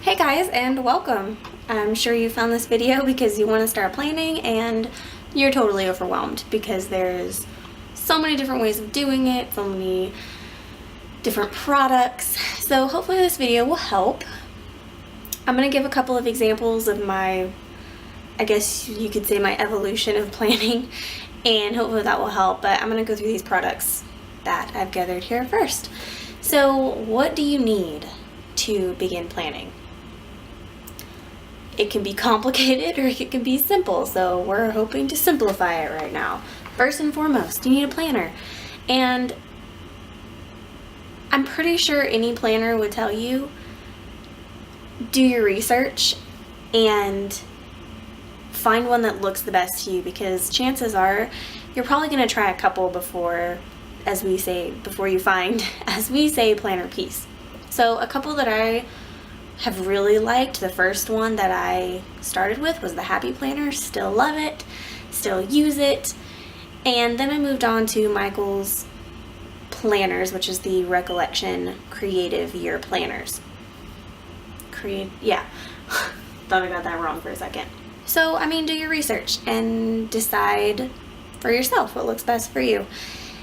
Hey guys, and welcome. I'm sure you found this video because you want to start planning and you're totally overwhelmed because there's so many different ways of doing it, so many different products. So hopefully this video will help. I'm going to give a couple of examples of my, I guess you could say, my evolution of planning, and hopefully that will help. But I'm going to go through these products that I've gathered here first. So what do you need to begin planning? It can be complicated or it can be simple, so we're hoping to simplify it right now. First and foremost, you need a planner. And I'm pretty sure any planner would tell you, do your research and find one that looks the best to you, because chances are you're probably going to try a couple before you find, as we say, planner piece. So a couple that I have really liked, the first one that I started with was the Happy Planner. Still love it, still use it. And then I moved on to Michael's planners, which is the Recollection Creative Year Planners. Thought I got that wrong for a second. So, I mean, do your research and decide for yourself what looks best for you.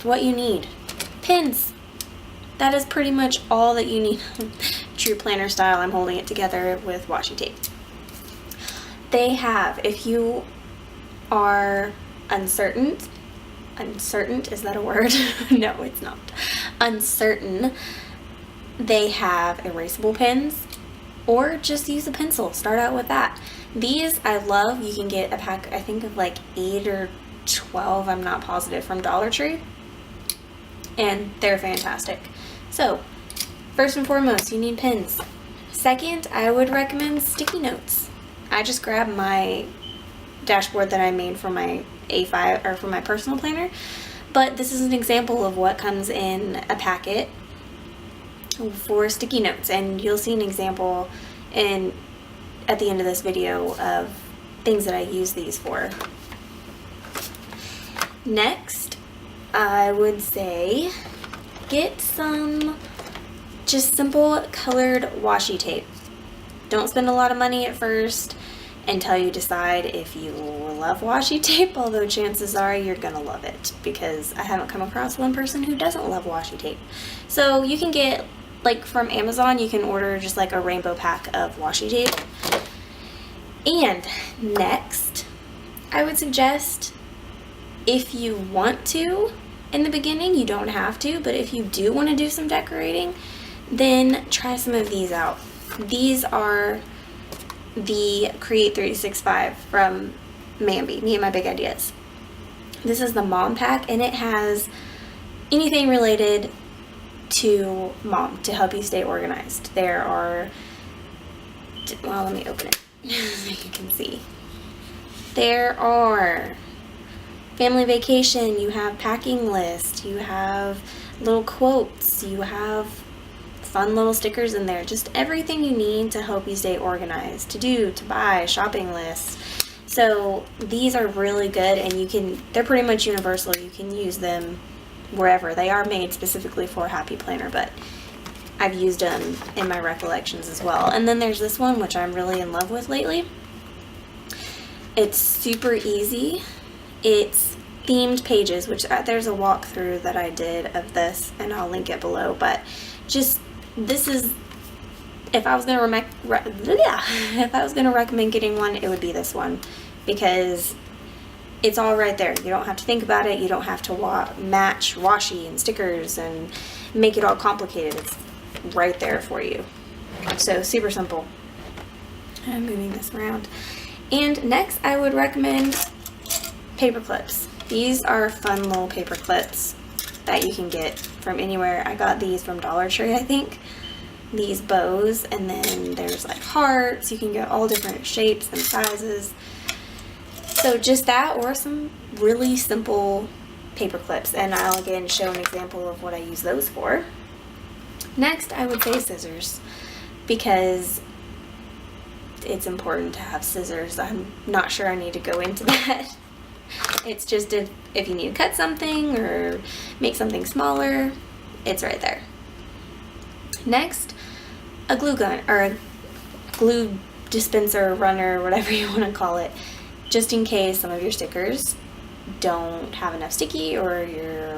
What you need. Pins. That is pretty much all that you need. True planner style, I'm holding it together with washi tape. They have, if you are uncertain, is that a word? No, it's not. Uncertain, they have erasable pens, or just use a pencil. Start out with that. These I love. You can get a pack, I think, of like 8 or 12, I'm not positive, from Dollar Tree. And they're fantastic. So, first and foremost, you need pens. Second, I would recommend sticky notes. I just grabbed my dashboard that I made for my A5, or for my personal planner, but this is an example of what comes in a packet for sticky notes, and you'll see an example at the end of this video of things that I use these for. Next, I would say get some just simple colored washi tape. Don't spend a lot of money at first until you decide if you love washi tape, although chances are you're gonna love it, because I haven't come across one person who doesn't love washi tape. So you can get, like from Amazon, you can order just like a rainbow pack of washi tape. And next, I would suggest, if you want to, in the beginning, you don't have to, but if you do want to do some decorating, then try some of these out. These are the Create 365 from MAMBI, Me and My Big Ideas. This is the mom pack, and it has anything related to mom to help you stay organized. There are, well, let me open it so you can see. There are family vacation, you have packing list, you have little quotes, you have fun little stickers in there, just everything you need to help you stay organized, to buy, shopping lists. So these are really good, and they're pretty much universal. You can use them wherever. They are made specifically for Happy Planner, but I've used them in my recollections as well. And then there's this one, which I'm really in love with lately. It's super easy. It's themed pages, which there's a walkthrough that I did of this, and I'll link it below. But just, this is, if I was gonna recommend getting one, it would be this one, because it's all right there. You don't have to think about it. You don't have to match washi and stickers and make it all complicated. It's right there for you. So super simple. I'm moving this around. And next, I would recommend paper clips. These are fun little paper clips that you can get from anywhere. I got these from Dollar Tree, I think. These bows, and then there's like hearts. You can get all different shapes and sizes. So just that, or some really simple paper clips, and I'll again show an example of what I use those for. Next, I would say scissors, because it's important to have scissors. I'm not sure I need to go into that. It's just if you need to cut something or make something smaller, it's right there. Next, a glue gun, or glue dispenser, runner, whatever you want to call it, just in case some of your stickers don't have enough sticky, or your,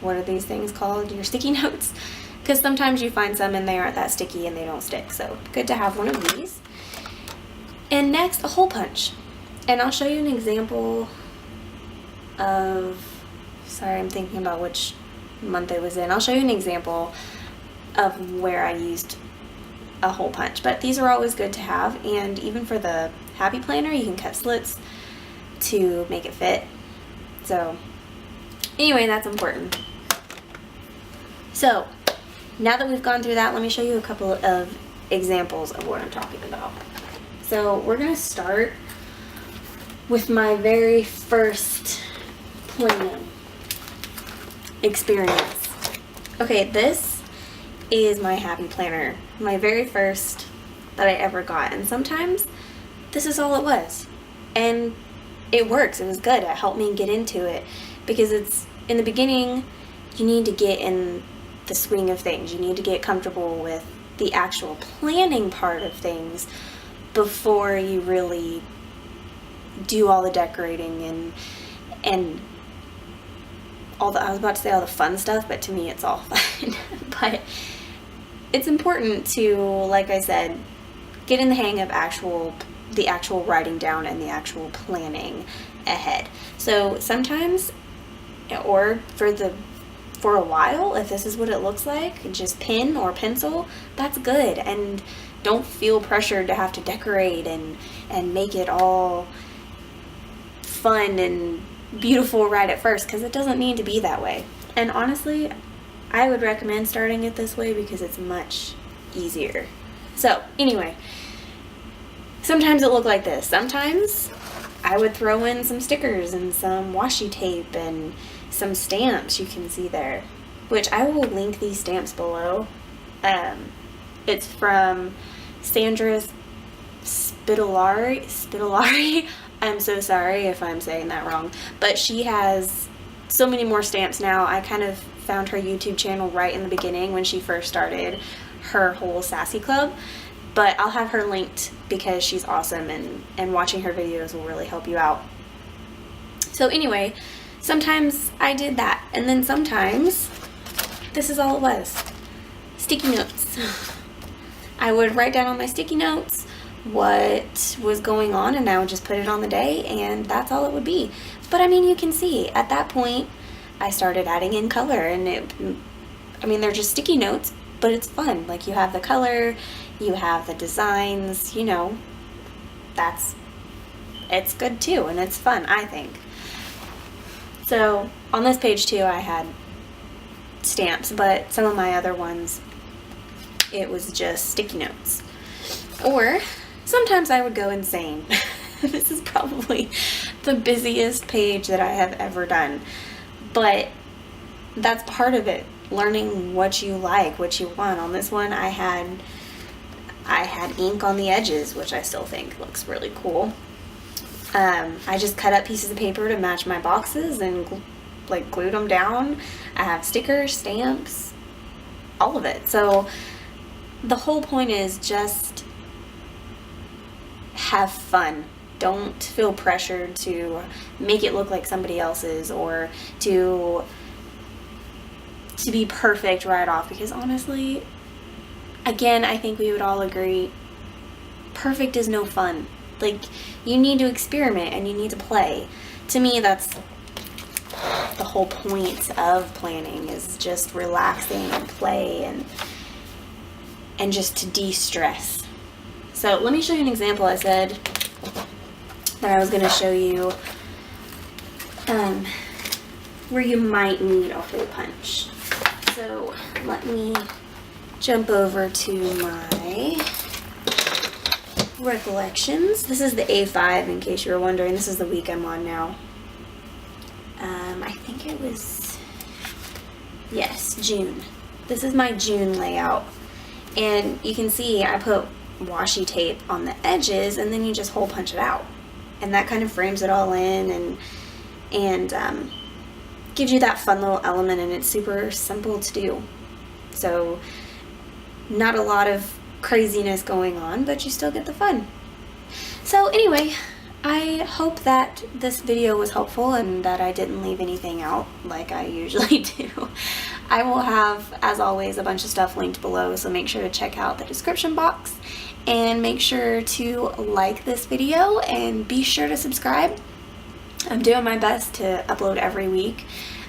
what are these things called? Your sticky notes. Because sometimes you find some and they aren't that sticky and they don't stick. So good to have one of these. And next, a hole punch. And I'll show you an example of, sorry, I'm thinking about which month it was in. I'll show you an example of where I used a hole punch. But these are always good to have. And even for the happy planner, you can cut slits to make it fit. So anyway, that's important. So now that we've gone through that, let me show you a couple of examples of what I'm talking about. So we're going to start with my very first planning experience. Okay, this is my happy planner, my very first that I ever got. And sometimes this is all it was. And it works. It was good. It helped me get into it, because it's, in the beginning, you need to get in the swing of things. You need to get comfortable with the actual planning part of things before you really do all the decorating and all the, I was about to say all the fun stuff, but to me it's all fun. But it's important to, like I said, get in the hang of the actual writing down and the actual planning ahead. So sometimes, or for a while, if this is what it looks like, just pen or pencil, that's good. And don't feel pressured to have to decorate and make it all fun and beautiful right at first, because it doesn't need to be that way. And honestly, I would recommend starting it this way because it's much easier. So anyway, sometimes it looked like this. Sometimes I would throw in some stickers and some washi tape and some stamps you can see there, which I will link these stamps below. It's from Sandras Channel. I'm so sorry if I'm saying that wrong, but she has so many more stamps now. I kind of found her YouTube channel right in the beginning when she first started her whole Sassy Club, but I'll have her linked because she's awesome, and watching her videos will really help you out. So anyway, sometimes I did that, and then sometimes this is all it was. Sticky notes. I would write down on my sticky notes what was going on, and I would just put it on the day, and that's all it would be. But I mean, you can see at that point I started adding in color, and they're just sticky notes, but it's fun. Like, you have the color, you have the designs, you know, it's good too, and it's fun, I think. So on this page too, I had stamps, but some of my other ones, it was just sticky notes. Or sometimes I would go insane. This is probably the busiest page that I have ever done, but that's part of it, learning what you like, what you want. On this one, I had ink on the edges, which I still think looks really cool. I just cut up pieces of paper to match my boxes and glued them down. I have stickers, stamps, all of it. So the whole point is just have fun. Don't feel pressured to make it look like somebody else's, or to be perfect right off, because honestly, again, I think we would all agree, perfect is no fun. Like, you need to experiment and you need to play. To me, that's the whole point of planning, is just relaxing and play and just to de-stress. So let me show you an example. I said that I was going to show you where you might need a hole punch. So let me jump over to my recollections. This is the A5, in case you were wondering. This is the week I'm on now. I think it was, yes, June. This is my June layout. And you can see I put washi tape on the edges, and then you just hole punch it out. And that kind of frames it all in and gives you that fun little element, and it's super simple to do. So not a lot of craziness going on, but you still get the fun. So anyway, I hope that this video was helpful and that I didn't leave anything out like I usually do. I will have, as always, a bunch of stuff linked below, so make sure to check out the description box and make sure to like this video and be sure to subscribe. I'm doing my best to upload every week.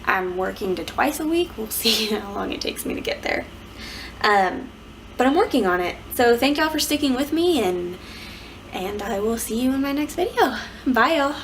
I'm working to twice a week. We'll see how long it takes me to get there. But I'm working on it. So thank y'all for sticking with me, and I will see you in my next video. Bye y'all.